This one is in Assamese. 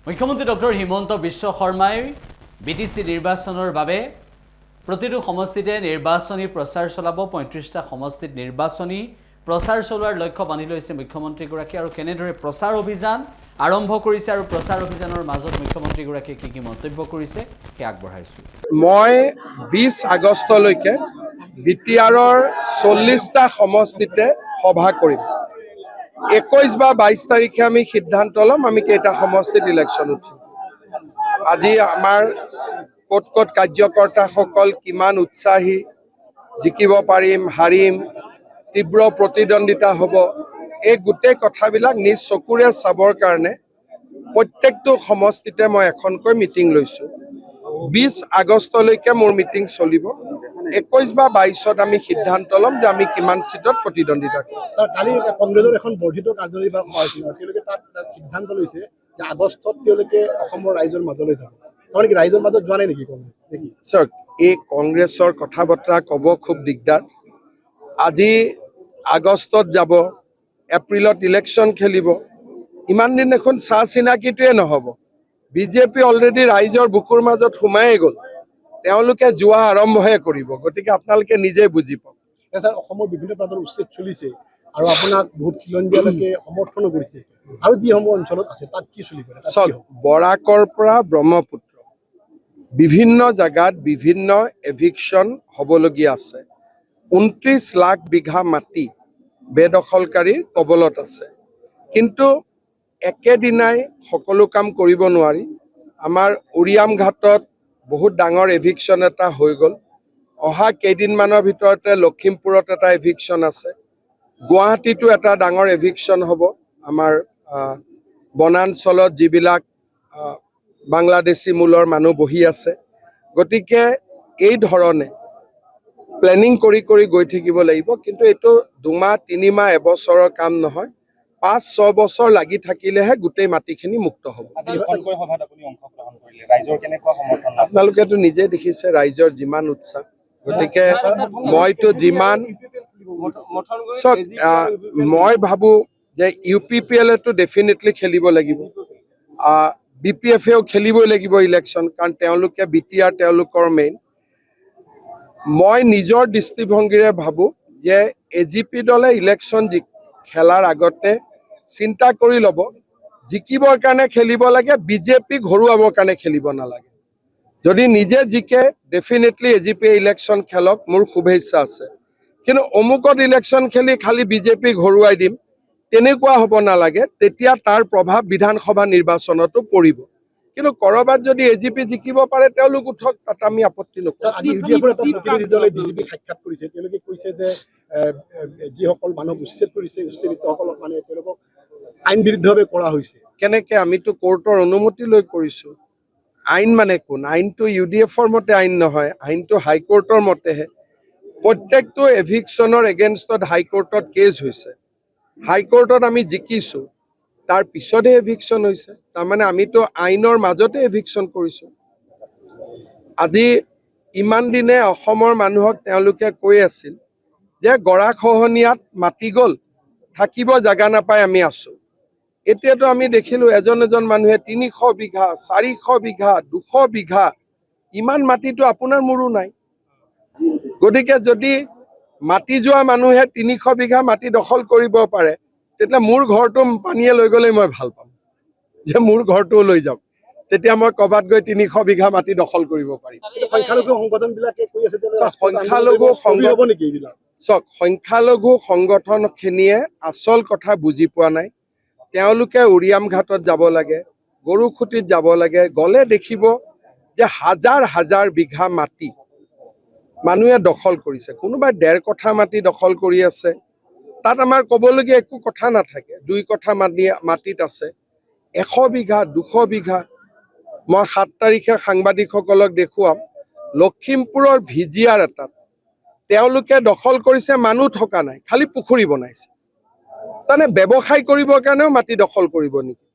মুখ্যমন্ত্ৰী ডক্টৰ হিমন্ত বিশ্ব শৰ্মাই বিটিচি নিৰ্বাচনৰ বাবে প্ৰতিটো সমষ্টিতে নিৰ্বাচনী প্ৰচাৰ চলাব। ৩৫টা সমষ্টিত নিৰ্বাচনী প্ৰচাৰ চলোৱাৰ লক্ষ্য বান্ধি লৈছে মুখ্যমন্ত্ৰীগৰাকী আৰু কেনেদৰে প্ৰচাৰ অভিযান আৰম্ভ কৰিছে আৰু প্ৰচাৰ অভিযানৰ মাজত মুখ্যমন্ত্ৰীগৰাকীয়ে কি মন্তব্য কৰিছে সেই আগবঢ়াইছো। মই ২০ আগষ্টলৈকে বিটিআৰৰ ৪০টা সমষ্টিতে সভা কৰিম। ২১ বা ২২ তাৰিখে আমি সিদ্ধান্ত ল'ম আমি কেইটা সমষ্টিত ইলেকশ্যন উঠিম। আজি আমাৰ ক'ত ক'ত কাৰ্যকৰ্তাসকল কিমান উৎসাহী, জিকিব পাৰিম হাৰিম, তীব্ৰ প্ৰতিদ্বন্দ্বিতা হ'ব, এই গোটেই কথাবিলাক নিজ চকুৰে চাবৰ কাৰণে প্ৰত্যেকটো সমষ্টিতে মই এখনকৈ মিটিং লৈছোঁ। ২০ আগষ্টলৈকে মোৰ মিটিং চলিব। ২১ বা ২২ত আমি সিদ্ধান্ত ল'ম যে আমি কিমান সিটত প্ৰতিদ্বন্দ্বিতা কৰিম। কালি কংগ্ৰেছৰ এখন বৰ্ধিত কাৰ্যনিৰ্বাহক সভা হৈছিল, তেওঁলোকে তাত সিদ্ধান্ত লৈছে যে আগষ্টত তেওঁলোকে অসমৰ ৰাইজৰ মাজলৈ যাব। তাৰমানে কি ৰাইজৰ মাজত যোৱা নাই নেকি কংগ্ৰেছ? চাওক, এই কংগ্ৰেছৰ কথা বতৰা ক'ব খুব দিগদাৰ। আজি আগষ্টত যাব, এপ্ৰিলত ইলেকশ্যন খেলিব, ইমান দিন দেখোন চাহ চিনাকিটোৱে নহ'ব। বিজেপি অলৰেডি ৰাইজৰ বুকুৰ মাজত সোমাই গ'ল, তেওঁলোকে যোৱা আৰম্ভহে কৰিব। গতিকে আপোনালোকে নিজে বুজি পাওক। ছাৰ, অসমৰ বিভিন্ন প্ৰান্তৰ উচ্ছেদ চলিছে আৰু আপোনাক বহুত খিলঞ্জীয়ালৈকে সমৰ্থনো কৰিছে, আৰু যিসমূহ অঞ্চলত আছে তাত কি চলিব? চাওক, বৰাকৰ পৰা ব্ৰহ্মপুত্ৰ বিভিন্ন জেগাত বিভিন্ন এভিকশ্যন হ'বলগীয়া আছে। ২৯ লাখ বিঘা মাটি বেদখলকাৰীৰ কবলত আছে। কিন্তু একেদিনাই সকলো কাম কৰিব নোৱাৰি। আমাৰ উৰিয়াম ঘাটত বহুত ডাঙৰ এভিকশ্যন এটা হৈ গ'ল। অহা কেইদিনমানৰ ভিতৰতে লখিমপুৰত এটা এভিকশ্যন আছে। গুৱাহাটীতো এটা ডাঙৰ এভিকশ্যন হ'ব। আমাৰ বনাঞ্চলত যিবিলাক বাংলাদেশী মূলৰ মানুহ বহি আছে। গতিকে এই ধৰণে প্লেনিং কৰি কৰি গৈ থাকিব লাগিব। কিন্তু এইটো ২ মাহ ৩ মাহ এবছৰৰ কাম নহয়, ৫-৬ বছৰ লাগি থাকিলেহে গোটেই মাটিখিনি মুক্ত হ'ব। আপোনালোকেতো নিজে দেখিছে ৰাইজৰ যিমান উৎসাহ। গতিকে মইতো যিমান চাওক, মই ভাবোঁ যে UPPLতো ডেফিনেটলি খেলিব লাগিব, BPFেও খেলিবই লাগিব ইলেকশ্যন, কাৰণ তেওঁলোকে বিটিআৰ তেওঁলোকৰ মেইন। মই নিজৰ দৃষ্টিভংগীৰে ভাবোঁ যে AGP দলে ইলেকশ্যন খেলাৰ আগতে চিন্তা কৰি ল'ব, জিকিবৰ কাৰণে খেলিব লাগে, বিজেপিক হৰুৱাবৰ কাৰণে খেলিব নালাগে। যদি নিজে জিকে ডেফিনেটলি AGP ইলেকশ্যন খেলক, মোৰ শুভেচ্ছা আছে। কিন্তু অমুকত ইলেকশ্যন খেলি খালি বিজেপিক হৰুৱাই দিম, তেনেকুৱা হ'ব নালাগে। তেতিয়া তাৰ প্ৰভাৱ বিধানসভা নিৰ্বাচনতো পৰিব। কিন্তু ক'ৰবাত যদি AGP জিকিব পাৰে তেওঁলোক উঠক, তাত আমি আপত্তি নকৰোঁ। আজি UDFৰ এটা প্ৰতিনিধি দলে বিজেপিক সাক্ষাৎ কৰিছে। তেওঁলোকে কৈছে যে যিসকল মানুহ উচ্ছেদ কৰিছে, উচ্ছেদিতসকলক মানে তেওঁলোকক আইন বিৰুদ্ধভাৱে কৰা হৈছে। কেনেকৈ? আমিতো কোৰ্টৰ অনুমতি লৈ কৰিছোঁ। আইন মানে কোন? আইনটো UDFৰ মতে আইন নহয়, আইনটো হাইকোৰ্টৰ মতেহে। প্ৰত্যেকটো এভিকশ্যনৰ এগেইনষ্টত হাইকোৰ্টত কেছ হৈছে, হাইকোৰ্টত আমি জিকিছোঁ, তাৰ পিছতহে এভিকশ্যন হৈছে। তাৰমানে আমিতো আইনৰ মাজতে এভিকশ্যন কৰিছোঁ। আজি ইমান দিনে অসমৰ মানুহক তেওঁলোকে কৈ আছিল যে গৰাখহনীয়াত মাটি গ'ল, থাকিব জেগা নাপাই আমি আছোঁ। এতিয়াতো আমি দেখিলোঁ এজন এজন মানুহে ৩০০ বিঘা, ৪০০ বিঘা, ২০০ বিঘা, ইমান মাটিটো আপোনাৰ মোৰো নাই। গতিকে যদি মাটি যোৱা মানুহে ৩০০ বিঘা মাটি দখল কৰিব পাৰে, তেতিয়া মোৰ ঘৰটো পানীয়ে লৈ গ'লেই মই ভাল পাম, যে মোৰ ঘৰটোও লৈ যাওক। তেতিয়া মই ক'ৰবাত গৈ 300 বিঘা মাটি দখল কৰিব পাৰিম। সংখ্যালঘু সংগঠনবিলাকে কৈ আছে সংখ্যালঘু সংগঠনখিনিয়ে আচল কথা বুজি পোৱা নাই। তেওঁলোকে উৰিয়াম ঘাটত যাব লাগে, গৰুখুটিত যাব লাগে, গ'লে দেখিব যে হাজাৰ হাজাৰ বিঘা মাটি মানুহে দখল কৰিছে। কোনোবাই ১.৫ কঠা মাটি দখল কৰি আছে, তাত আমাৰ ক'বলগীয়া একো কথা নাথাকে। ২ কঠা মাটিত আছে ১০০ বিঘা, ২০০ বিঘা। মই ৭ তাৰিখে সাংবাদিকসকলক দেখুৱাম, লখিমপুৰৰ ভিজিয়াৰ এটাত তেওঁলোকে দখল কৰিছে, মানুহ থকা নাই, খালি পুখুৰী বনাইছে। তাৰমানে ব্যৱসায় কৰিবৰ কাৰণেও মাটি দখল কৰিব নেকি?